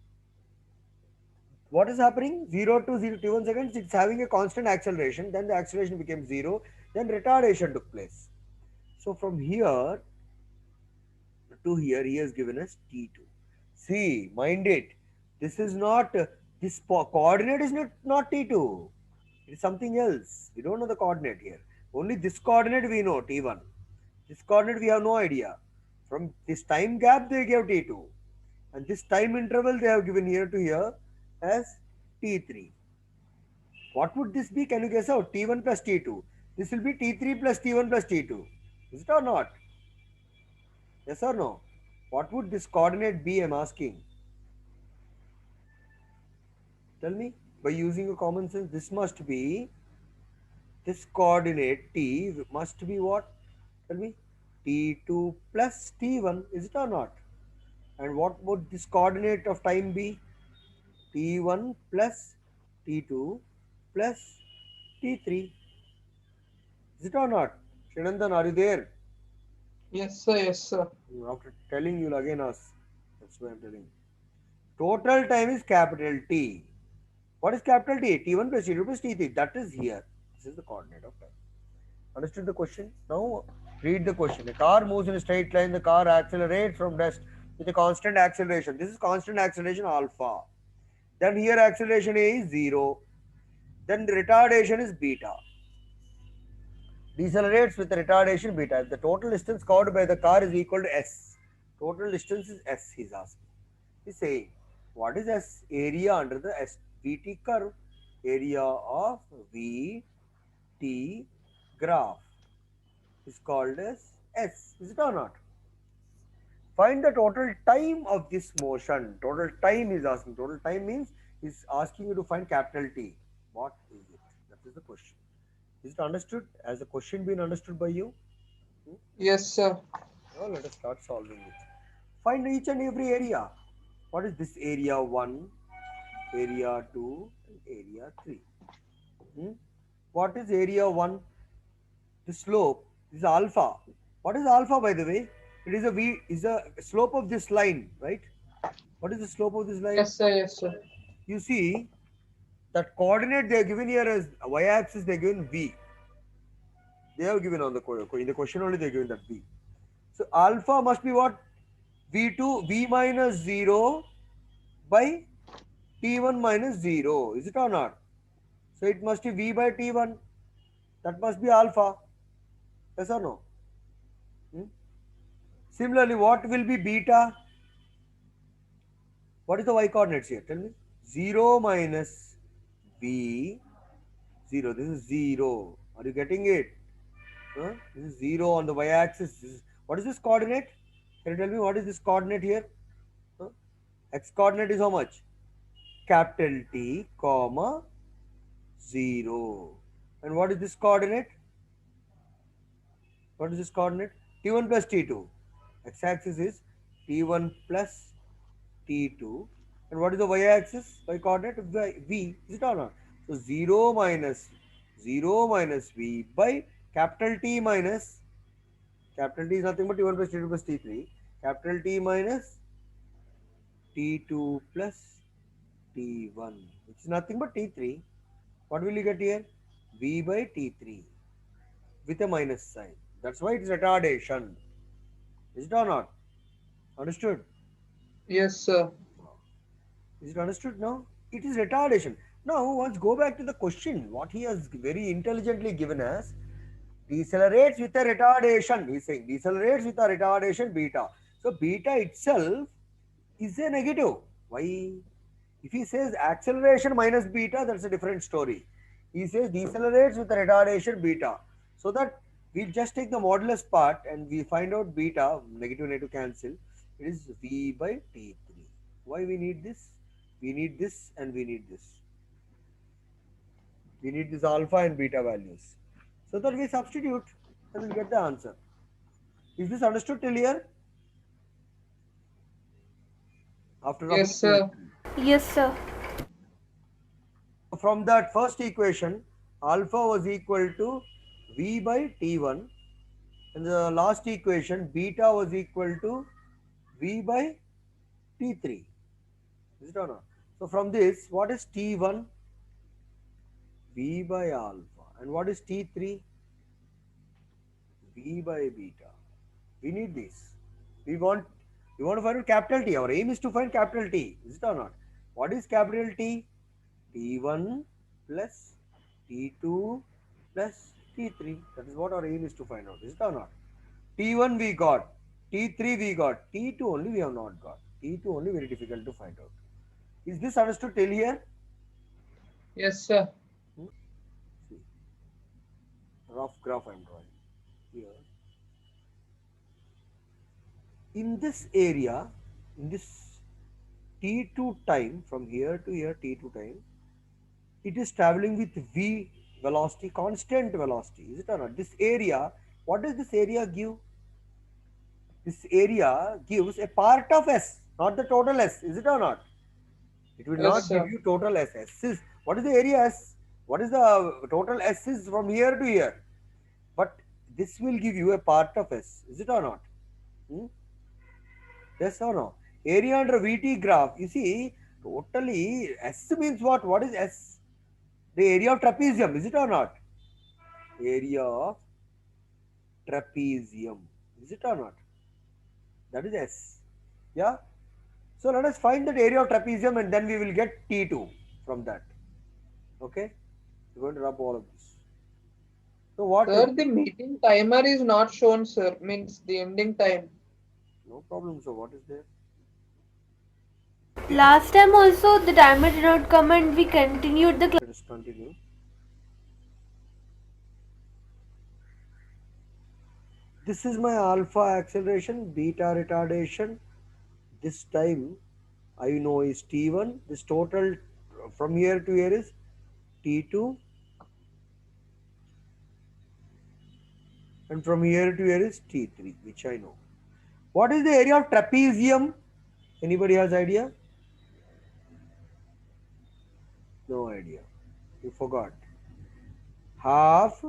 What is happening? 0 to 0 t1 seconds, it's having a constant acceleration, then the acceleration became 0, then retardation took place. So from here to here, he has given us t2. See, mind it, this is not, this coordinate is not t2. It is something else. We don't know the coordinate here. Only this coordinate we know, t1. This coordinate we have no idea. From this time gap they gave t2. And this time interval they have given here to here as t3. What would this be? Can you guess out? T1 plus T2. This will be T3 plus T1 plus T2. Is it or not? Yes or no? What would this coordinate be? I'm asking. Tell me. By using a common sense, this must be, this coordinate T must be what? Tell me. T2 plus T1. Is it or not? And what would this coordinate of time be? T1 plus T2 plus T3. Is it or not? Srinandan, are you there? Yes, sir. Yes, sir. After telling, you'll again ask. That's why I'm telling. Total time is capital T. What is capital T? T1 plus T2 plus T3. That is here. This is the coordinate of time. Understood the question? Now read the question. A car moves in a straight line. The car accelerates from rest with a constant acceleration. This is constant acceleration alpha. Then here acceleration A is 0. Then the retardation is beta. Decelerates with the retardation beta. If the total distance covered by the car is equal to S, total distance is S, he's asking. He's saying, what is S? Area under the SVT curve. Area of VT graph is called as S. Is it or not? Find the total time of this motion. Total time is asking. Total time means he's asking you to find capital T. What is it? That is the question. Is it understood? Has the question been understood by you? Yes, sir. Now let us start solving it. Find each and every area. What is this area 1, area 2, and area 3? What is area 1? The slope is alpha. What is alpha, by the way? It is a slope of this line, right? What is the slope of this line? Yes, sir. Yes, sir. You see that coordinate they are given here as y-axis, they are given v. They have given on the in the question only they are given that v. So alpha must be what? V2 v minus 0 by t1 minus 0. Is it or not? So it must be v by t1. That must be alpha. Yes or no? Similarly, what will be beta? What is the y coordinates here? Tell me. 0 minus v 0. This is 0. Are you getting it? This is 0 on the y axis. What is this coordinate? Can you tell me what is this coordinate here? X coordinate is how much? Capital T, comma 0. And what is this coordinate? What is this coordinate? T1 plus T2. X axis is T1 plus T2. And what is the y-axis? Y coordinate V. Is it or not? So 0 minus V by capital T minus capital T is nothing but T1 plus T2 plus T3. Capital T minus T2 plus T1, which is nothing but T3. What will you get here? V by T3 with a minus sign. That's why it is retardation. Is it or not? Understood? Yes, sir. Is it understood now? It is retardation. Now, once go back to the question, what he has very intelligently given us, decelerates with a retardation. He is saying decelerates with a retardation beta. So, beta itself is a negative. Why? If he says acceleration minus beta, that's a different story. He says decelerates with a retardation beta. So that we'll just take the modulus part and we find out beta, negative cancel. It is V by T3. Why we need this? We need this and we need this. We need this alpha and beta values. So that we substitute and we'll get the answer. Is this understood till here? After Yes, sir. Yes, sir. From that first equation, alpha was equal to V by T1, and the last equation, beta was equal to V by T3. Is it or not? So from this, what is T1? V by alpha. And what is T3? V by beta. We need this. We want to find out capital T. Our aim is to find capital T. Is it or not? What is capital T? T1 plus T2 plus T3. That is what our aim is to find out. Is it or not? T1 we got. T3 we got. T2 only we have not got. T2 only very difficult to find out. Is this understood till here? Yes, sir. See. Rough graph I am drawing here. In this area, in this T2 time, from here to here T2 time, it is traveling with V velocity, constant velocity. Is it or not? This area, what does this area give? This area gives a part of S, not the total S. Is it or not? It will Yes, not sir. give you total S. S is, what is the area S? What is the total S is from here to here? But this will give you a part of S. Is it or not? Yes or no? Area under VT graph, you see, totally S means what? What is S? The area of trapezium, is it or not? Area of trapezium, is it or not? That is S. Yeah. So let us find that area of trapezium and then we will get T2 from that. Okay. We're going to rub all of this. So what? Sir, the meeting timer is not shown, sir. Means the ending time. No problem. So what is there? Last time also the timer did not come and we continued the class. Let us continue. This is my alpha acceleration, beta retardation. This time I know is T1. This total from here to here is T2. And from here to here is T3, which I know. What is the area of trapezium? Anybody has idea? No idea. You forgot. Half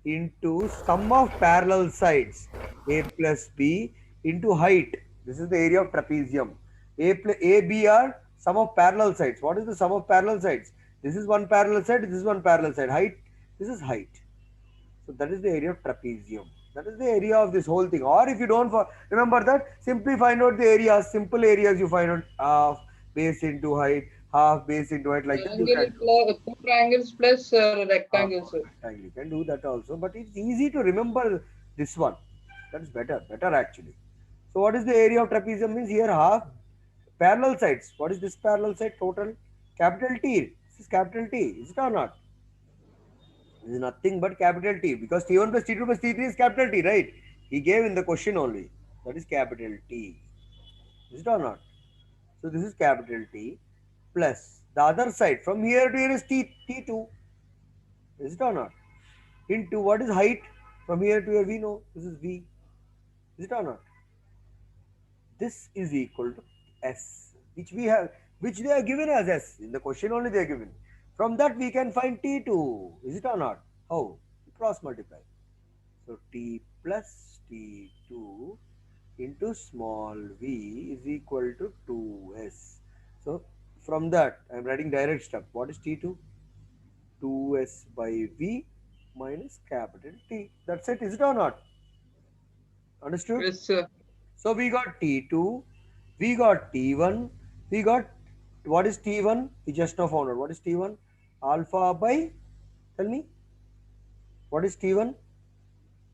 into sum of parallel sides, A plus B, into height. This is the area of trapezium. A, B are sum of parallel sides. What is the sum of parallel sides? This is one parallel side, this is one parallel side. Height, this is height. So that is the area of trapezium. That is the area of this whole thing. Or if you don't remember that, simply find out the areas, simple areas you find out, half base into height, half base into height, like that you can do. Two triangles plus rectangle, sir. Rectangle. You can do that also, but it's easy to remember this one. That is better actually. So what is the area of trapezium means here half parallel sides. What is this parallel side total? Capital T. This is capital T. Is it or not? This is nothing but capital T because T1 plus T2 plus T3 is capital T, right? He gave in the question only. That is capital T. Is it or not? So this is capital T plus the other side from here to here is T2. Is it or not? Into what is height? From here to here we know this is V. Is it or not? this is equal to S, which we have, which they are given as S. In the question only they are given. From that we can find T2. Is it or not? How? Cross multiply. So T plus T2 into small v is equal to 2S. So from that I am writing direct step. What is T2? 2S by V minus capital T. That's it. Is it or not? Understood? Yes, sir. So we got T2, we got T1, we got, what is T1? We just now found out. What is T1? Alpha by, tell me, what is T1?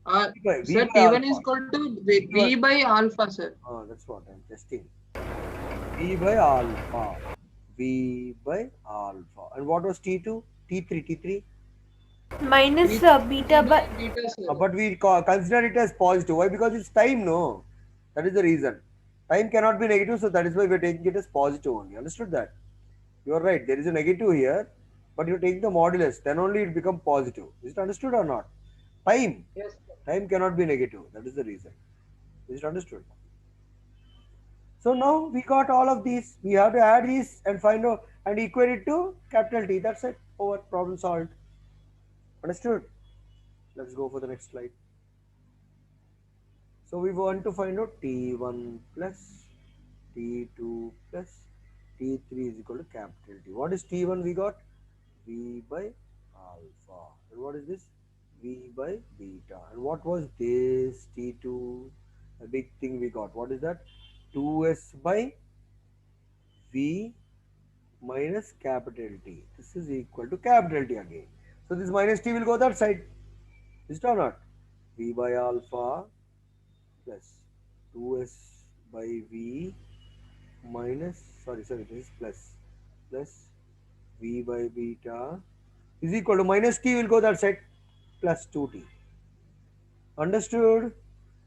V Sir, by T1 is alpha. equal to V by alpha, sir. That's what I'm testing. V by alpha. V by alpha. And what was T2? T3, T3? Minus beta by Beta, sir. But we consider it as positive. Why? Because it's time, no? That is the reason. Time cannot be negative, so that is why we are taking it as positive only. Understood that? You are right. There is a negative here, but you take the modulus, then only it becomes positive. Is it understood or not? Time. Yes, sir. Time cannot be negative. That is the reason. Is it understood? So now we got all of these. We have to add these and find out and equate it to capital T. That's it. Over. Problem solved. Understood? Let's go for the next slide. So we want to find out T1 plus T2 plus T3 is equal to capital T. What is T1 we got? V by alpha. And what is this? V by beta. And what was this T2? A big thing we got. What is that? 2S by V minus capital T. This is equal to capital T again. So this minus T will go that side. Is it or not? V by alpha plus 2S by V minus, this is plus V by beta is equal to minus T will go that side plus 2T. Understood?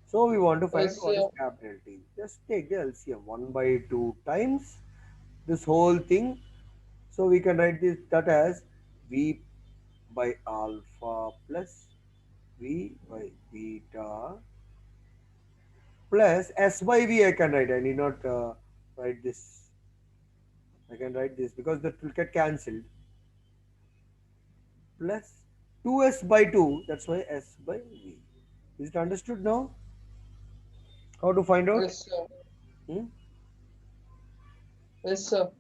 So we want to find Yes, what is sir. capital T. Just take the LCM 1 by 2 times this whole thing. So we can write this that as V by alpha plus V by beta plus S by V I can write. I need not write this. I can write this because that will get cancelled. Plus 2S by 2. That's why S by V. Is it understood now? How to find out? Yes, sir. Hmm? Yes, sir.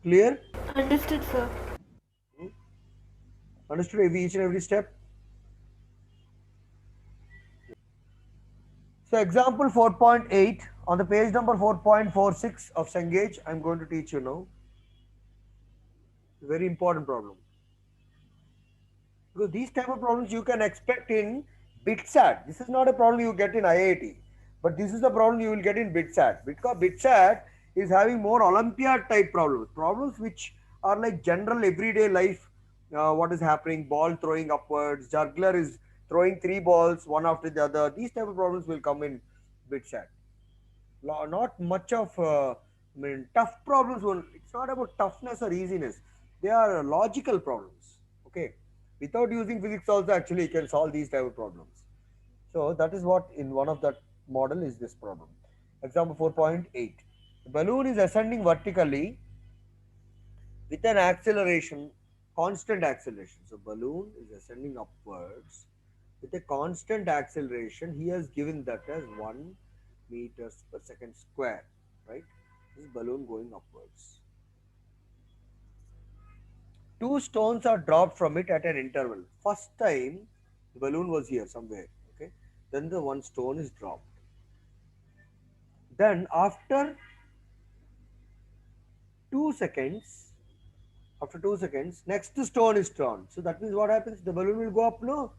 Clear? understood, sir. Understood each and every step? So example 4.8 on the page number 4.46 of Cengage, I'm going to teach you now. Very important problem. Because these type of problems you can expect in BITSAT. This is not a problem you get in IIT, but this is the problem you will get in BITSAT. Because BITSAT is having more Olympiad type problems which are like general everyday life. What is happening? Ball throwing upwards. Juggler is throwing 3 balls one after the other. These type of problems will come in BITSAT. Not much of tough problems. It's not about toughness or easiness. They are logical problems. Okay, without using physics also actually you can solve these type of problems. So that is what in one of that model is this problem. Example 4.8. The balloon is ascending vertically with an acceleration, constant acceleration. So balloon is ascending upwards with a constant acceleration. He has given that as 1 meters per second square, right? This balloon going upwards. 2 stones are dropped from it at an interval. First time the balloon was here somewhere, okay? Then the 1 stone is dropped. Then after 2 seconds, next stone is thrown. So that means what happens? The balloon will go up, no?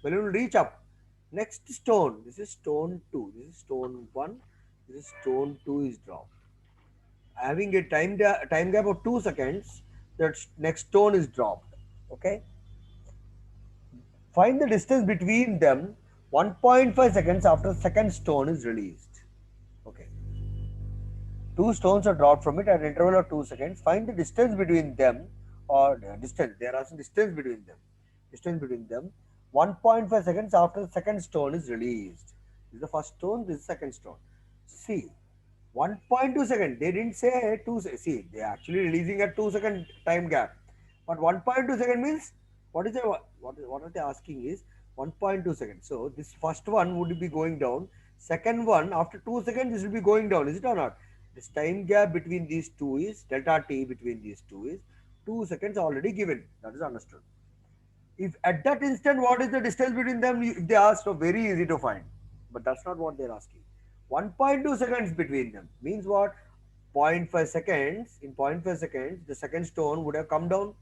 Balloon will reach up. Next stone, this is stone 2, this is stone 1, this is stone 2 is dropped. Having a time gap of 2 seconds, that next stone is dropped. Okay. Find the distance between them 1.5 seconds after the second stone is released. Okay. 2 stones are dropped from it at an interval of 2 seconds. Find the distance between them, or distance. They are asking distance between them. Distance between them 1.5 seconds after the second stone is released. This is the first stone, this is the second stone. See, 1.2 second. They didn't say 2. See, they are actually releasing a 2 second time gap. But 1.2 second means what is the what are they asking is 1.2 seconds. So this first one would be going down. Second one after 2 seconds this will be going down. Is it or not? This time gap between these two is delta t between these two is 2 seconds already given. That is understood. If at that instant, what is the distance between them? If they ask, so very easy to find. But that's not what they're asking. 1.2 seconds between them means what? zero point 0.5 seconds. In 0.5 seconds, the second stone would have come down.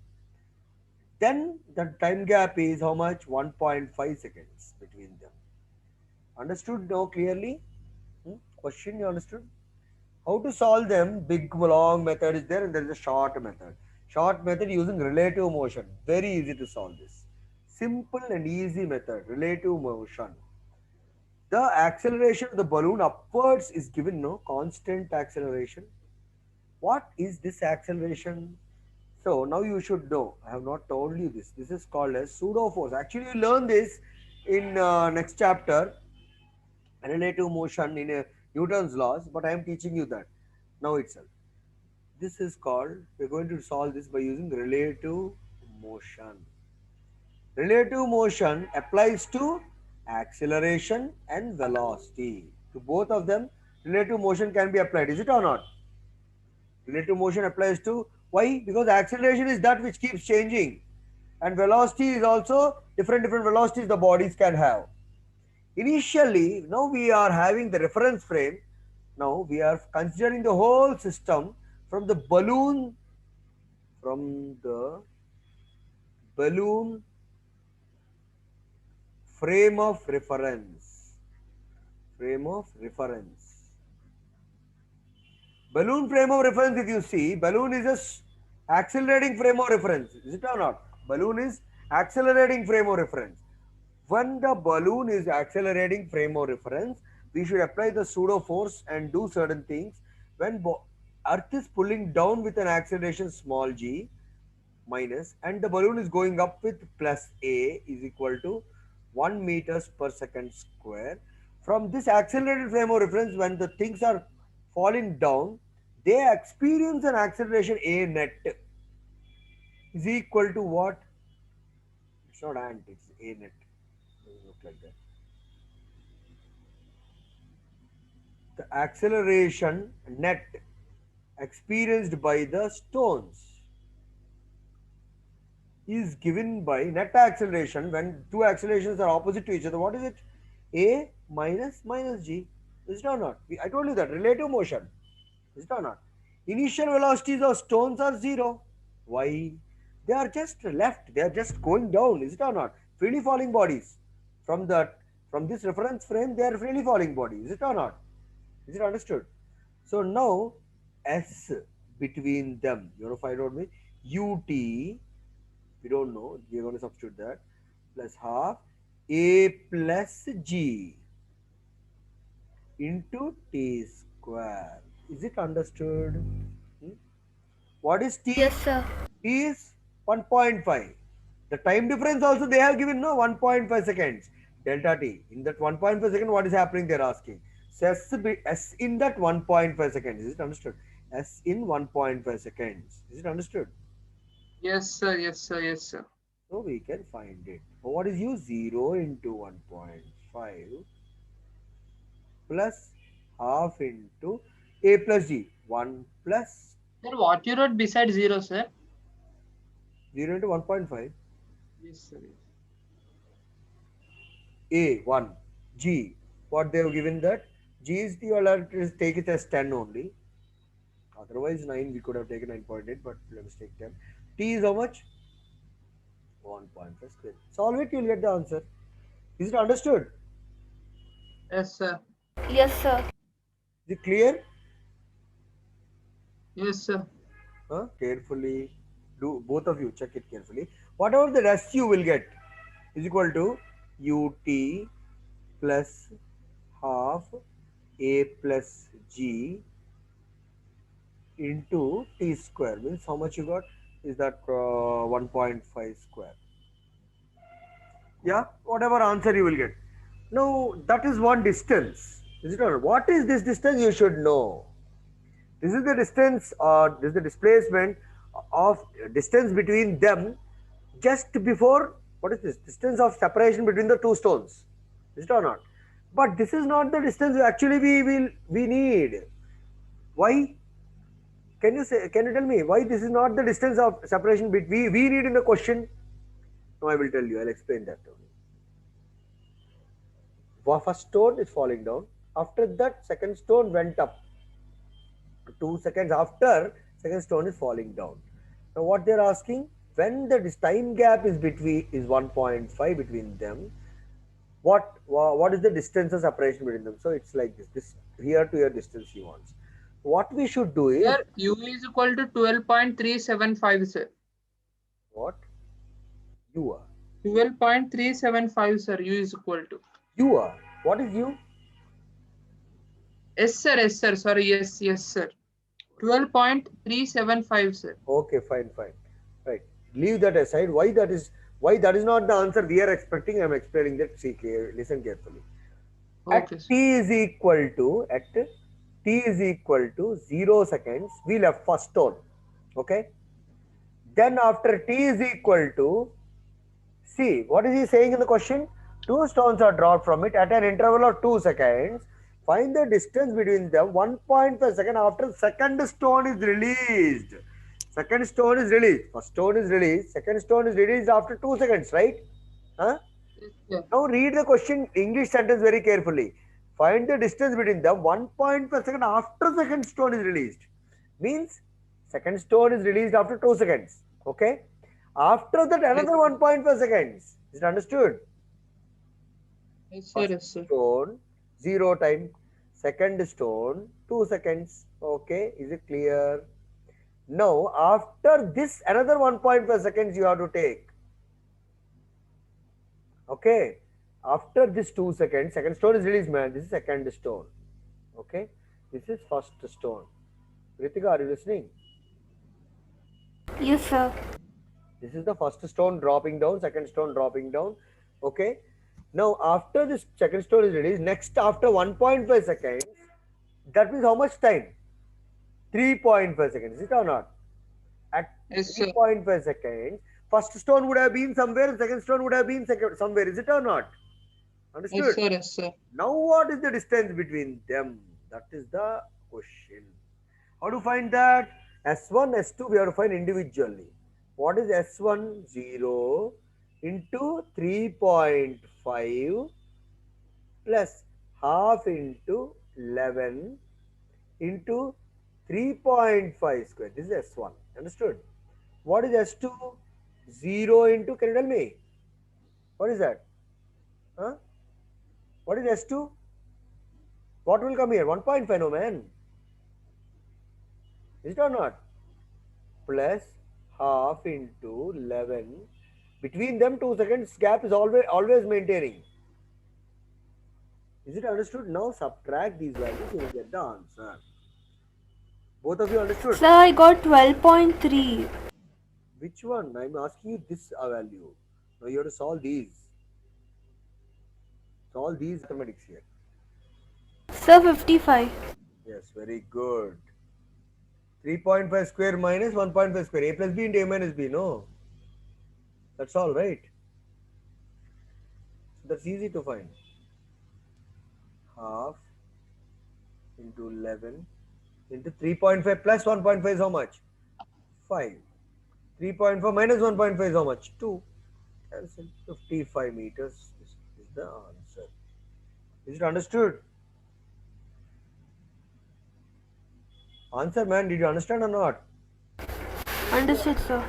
Then the time gap is how much? 1.5 seconds between them. Understood now clearly? Question you understood? How to solve them? Big long method is there and there is a short method. Short method using relative motion. Very easy to solve this. Simple and easy method. Relative motion. The acceleration of the balloon upwards is given no constant acceleration. What is this acceleration? So now you should know. I have not told you this. This is called as pseudo force. Actually, you learn this in next chapter, relative motion in Newton's laws. But I am teaching you that now itself. This is called. We are going to solve this by using relative motion. Relative motion applies to acceleration and velocity. To both of them, relative motion can be applied. Is it or not? Relative motion applies to why? Because acceleration is that which keeps changing, and velocity is also different velocities the bodies can have. Initially, now we are having the reference frame. Now we are considering the whole system from the balloon frame of reference. Balloon frame of reference, if you see, balloon is a accelerating frame of reference. Is it or not? Balloon is accelerating frame of reference. When the balloon is accelerating frame of reference, we should apply the pseudo force and do certain things. When earth is pulling down with an acceleration small g minus and the balloon is going up with plus a is equal to 1 meters per second square. From this accelerated frame of reference, when the things are falling down, they experience an acceleration a net is equal to what? It's not ant, it's a net. Doesn't look like that. The acceleration net experienced by the stones is given by net acceleration when two accelerations are opposite to each other. What is it? A minus g. Is it or not? I told you that relative motion. Is it or not? Initial velocities of stones are 0. Why? They are just left. They are just going down. Is it or not? Freely falling bodies. From this reference frame, they are freely falling bodies. Is it or not? Is it understood? So now S between them, you want to find out me ut. We don't know. We are going to substitute that plus half a plus g into t square. Is it understood? What is t? Yes, sir. T is 1.5. The time difference also they have given no 1.5 seconds delta t. In that 1.5 second, what is happening? They are asking. So S in that 1.5 seconds. Is it understood? S in 1.5 seconds. Is it understood? Yes, sir. Yes, sir. Yes, sir. So we can find it. What is u? 0 into 1.5 plus half into a plus g. 1 plus Sir, what you wrote beside 0, sir? 0 into 1.5. Yes, sir. A 1 g. What they have given that? G is the you have to take it as 10 only. Otherwise 9 we could have taken 9.8, but let us take 10. T is how much? 1.5 square. Solve it, you will get the answer. Is it understood? Yes, sir. Yes, sir. Is it clear? Yes, sir. Carefully do, both of you check it carefully. Whatever the rest you will get is equal to ut plus half a plus g into t square. Means how much you got? Is that 1.5 square. Yeah, whatever answer you will get. Now that is one distance. Is it or not? What is this distance? You should know. This is the distance, or this is the displacement of distance between them just before, what is this? Distance of separation between the two stones. Is it or not? But this is not the distance actually we need. Why? Can you say? Can you tell me why this is not the distance of separation between we need in the question? No, I will tell you. I'll explain that. First stone is falling down. After that, second stone went up. 2 seconds after, second stone is falling down. Now, what they're asking, when the time gap is between is 1.5 between them, what is the distance of separation between them? So it's like this here to here distance he wants. What we should do is, Sir, U is equal to 12.375, sir. what? U are. 12.375, sir. U is equal to. U are. What is U? Yes, sir. Yes, sir. Sorry. Yes, yes, sir. 12.375, sir. Okay, fine. Right. Leave that aside. Why that is not the answer we are expecting? I'm explaining that. See clear. Listen carefully. Okay, At sir. t is equal to 0 seconds, we left first stone. Okay. Then after t is equal to, see, what is he saying in the question? 2 stones are dropped from it at an interval of 2 seconds. Find the distance between them 1.5 seconds after second stone is released. Second stone is released. First stone is released. Second stone is released after 2 seconds, right? Huh? Yes, sir. Now read the question, English sentence very carefully. Find the distance between them 1.5 seconds after second stone is released. Means second stone is released after 2 seconds. Okay. After that another 1.5 seconds. Is it understood? Yes, sir. Yes, sir. Stone 0 time. Second stone 2 seconds. Okay. Is it clear? Now after this another 1.5 seconds you have to take. Okay. After this 2 seconds, second stone is released, man. This is second stone. Okay. This is first stone. Ritika, are you listening? Yes, sir. This is the first stone dropping down, second stone dropping down. Okay. Now, after this second stone is released, next after 1.5 seconds, that means how much time? 3.5 seconds. Is it or not? At Yes, sir. 3.5 seconds, first stone would have been somewhere, second stone would have been somewhere. Is it or not? Understood? Yes, sir. Yes, sir. Now what is the distance between them? That is the question. How to find that? S1, S2 we have to find individually. What is S1? 0 into 3.5 plus half into 11 into 3.5 square. This is S1. Understood? What is S2? 0 into, can you tell me? What is that? Huh? What is S2? What will come here? 1.5, no man. Is it or not? Plus half into 11. Between them 2 seconds gap is always maintaining. Is it understood? Now subtract these values, you will get the answer. Both of you understood? Sir, I got 12.3. Which one? I am asking you this value. Now you have to solve these. Solve these mathematics here. Sir, 55. Yes, very good. 3.5 square minus 1.5 square. A plus B into A minus B, no? That's all, right? That's easy to find. Half into 11 into 3.5 plus 1.5 is how much? 5. 3.4 minus 1.5 is how much? 2. Cancel. 55 meters is the answer. Is it understood? Answer, man. Did you understand or not? Understood, sir.